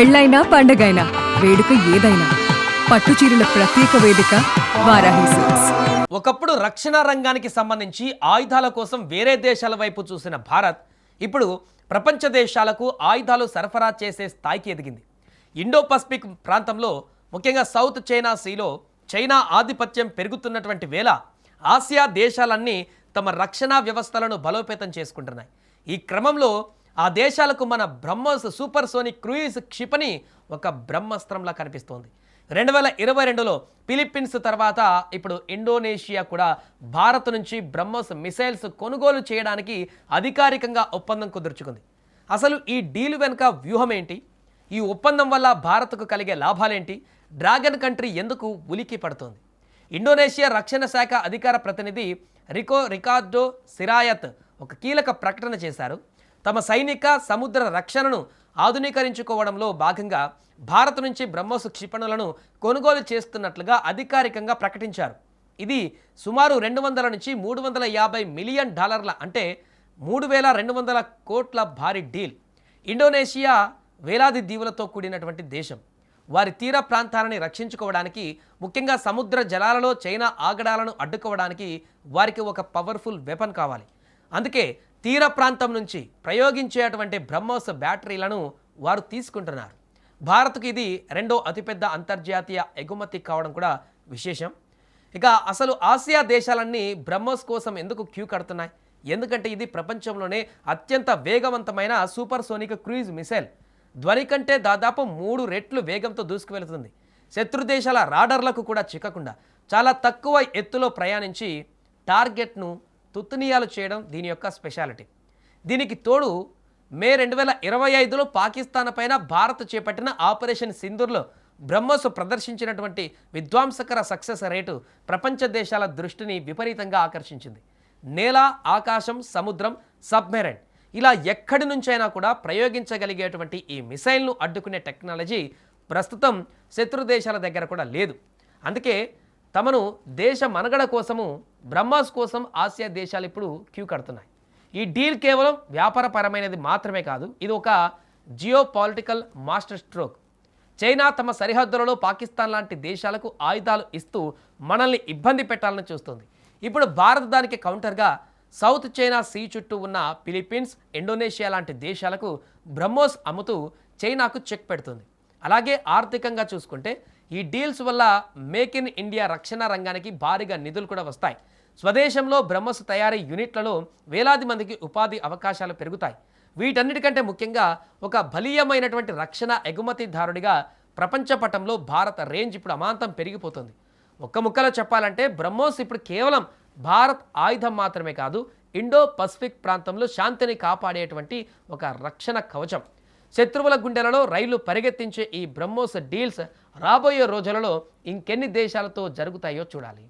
పెళ్ళైనా పండగైనా వేడుక ఏదైనా పట్టుచీరల ప్రత్యేక వేదిక వారాహి సిల్క్స్. ఒకప్పుడు రక్షణ రంగానికి సంబంధించి ఆయుధాల కోసం వేరే దేశాల వైపు చూసిన భారత్ ఇప్పుడు ప్రపంచ దేశాలకు ఆయుధాలు సరఫరా చేసే స్థాయికి ఎదిగింది. ఇండో పసిఫిక్ ప్రాంతంలో ముఖ్యంగా సౌత్ చైనా సీలో చైనా ఆధిపత్యం పెరుగుతున్నటువంటి వేళ ఆసియా దేశాలన్నీ తమ రక్షణ వ్యవస్థలను బలోపేతం చేసుకుంటున్నాయి. ఈ క్రమంలో ఆ దేశాలకు మన బ్రహ్మోస్ సూపర్ సోనిక్ క్రూయిజ్ క్షిపణి ఒక బ్రహ్మాస్త్రంలా కనిపిస్తోంది. 2022లో ఫిలిప్పీన్స్ తర్వాత ఇప్పుడు ఇండోనేషియా కూడా భారత్ నుంచి బ్రహ్మోస్ మిసైల్స్ కొనుగోలు చేయడానికి అధికారికంగా ఒప్పందం కుదుర్చుకుంది. అసలు ఈ డీల్ వెనుక వ్యూహం ఏంటి? ఈ ఒప్పందం వల్ల భారత్కు కలిగే లాభాలేంటి? డ్రాగన్ కంట్రీ ఎందుకు ఉలికి పడుతోంది? ఇండోనేషియా రక్షణ శాఖ అధికార ప్రతినిధి రికార్డో సిరాయత్ ఒక కీలక ప్రకటన చేశారు. తమ సైనిక సముద్ర రక్షణను ఆధునీకరించుకోవడంలో భాగంగా భారత్ నుంచి బ్రహ్మోస్ క్షిపణులను కొనుగోలు చేస్తున్నట్లుగా అధికారికంగా ప్రకటించారు. ఇది సుమారు 200 నుంచి 350 మిలియన్ డాలర్ల అంటే 3200 కోట్ల భారీ డీల్. ఇండోనేషియా వేలాది దీవులతో కూడినటువంటి దేశం. వారి తీర ప్రాంతాలని రక్షించుకోవడానికి, ముఖ్యంగా సముద్ర జలాలలో చైనా ఆగడాలను అడ్డుకోవడానికి వారికి ఒక పవర్ఫుల్ వెపన్ కావాలి. అందుకే తీర ప్రాంతం నుంచి ప్రయోగించేటువంటి బ్రహ్మోస్ బ్యాటరీలను వారు తీసుకుంటున్నారు. భారత్కు ఇది రెండో అతిపెద్ద అంతర్జాతీయ ఎగుమతి కావడం కూడా విశేషం. ఇక అసలు ఆసియా దేశాలన్నీ బ్రహ్మోస్ కోసం ఎందుకు క్యూ కడుతున్నాయి? ఎందుకంటే ఇది ప్రపంచంలోనే అత్యంత వేగవంతమైన సూపర్ సోనిక్ క్రూయిజ్ మిసైల్. ధ్వని కంటే దాదాపు 3 రెట్లు వేగంతో దూసుకువెళుతుంది. శత్రు దేశాల రాడర్లకు కూడా చిక్కకుండా చాలా తక్కువ ఎత్తులో ప్రయాణించి టార్గెట్ను తుత్తునియాలు చేయడం దీని యొక్క స్పెషాలిటీ. దీనికి తోడు మే 2025లో పాకిస్తాన్ పైన భారత్ చేపట్టిన ఆపరేషన్ సింధూర్లో బ్రహ్మోస్ ప్రదర్శించినటువంటి విధ్వంసకర సక్సెస్ రేటు ప్రపంచ దేశాల దృష్టిని విపరీతంగా ఆకర్షించింది. నేల, ఆకాశం, సముద్రం, సబ్మెరైన్ ఇలా ఎక్కడి నుంచైనా కూడా ప్రయోగించగలిగేటువంటి ఈ మిసైల్ను అడ్డుకునే టెక్నాలజీ ప్రస్తుతం శత్రు దేశాల దగ్గర కూడా లేదు. అందుకే తమను దేశ మనుగడ కోసము బ్రహ్మోస్ కోసం ఆసియా దేశాలు ఇప్పుడు క్యూ కడుతున్నాయి. ఈ డీల్ కేవలం వ్యాపారపరమైనది మాత్రమే కాదు, ఇది ఒక geo political master stroke. China తమ సరిహద్దులలో పాకిస్తాన్ లాంటి దేశాలకు ఆయుధాలు ఇస్తూ మనల్ని ఇబ్బంది పెట్టాలని చూస్తుంది. ఇప్పుడు భారత్ దానికి కౌంటర్గా సౌత్ చైనా సీ చుట్టూ ఉన్న ఫిలిప్పీన్స్, ఇండోనేషియా లాంటి దేశాలకు బ్రహ్మోస్ అమ్ముతూ చైనాకు చెక్ పెడుతుంది. అలాగే ఆర్థికంగా చూసుకుంటే ఈ డీల్స్ వల్ల మేక్ ఇన్ ఇండియా రక్షణ రంగానికి భారీగా నిధులు కూడా వస్తాయి. స్వదేశంలో బ్రహ్మోస్ తయారీ యూనిట్లలో వేలాది మందికి ఉపాధి అవకాశాలు పెరుగుతాయి. వీటన్నిటికంటే ముఖ్యంగా ఒక బలీయమైనటువంటి రక్షణ ఎగుమతిదారుడిగా ప్రపంచ పటంలో భారత రేంజ్ ఇప్పుడు అమాంతం పెరిగిపోతుంది. ఒక్క ముక్కలో చెప్పాలంటే బ్రహ్మోస్ ఇప్పుడు కేవలం భారత్ ఆయుధం మాత్రమే కాదు, ఇండో పసిఫిక్ ప్రాంతంలో శాంతిని కాపాడేటువంటి ఒక రక్షణ కవచం. శత్రువుల గుండెలలో రైళ్లు పరిగెత్తించే ఈ బ్రహ్మోస్ డీల్స్ రాబోయే రోజులలో ఇంకెన్ని దేశాలతో జరుగుతాయో చూడాలి.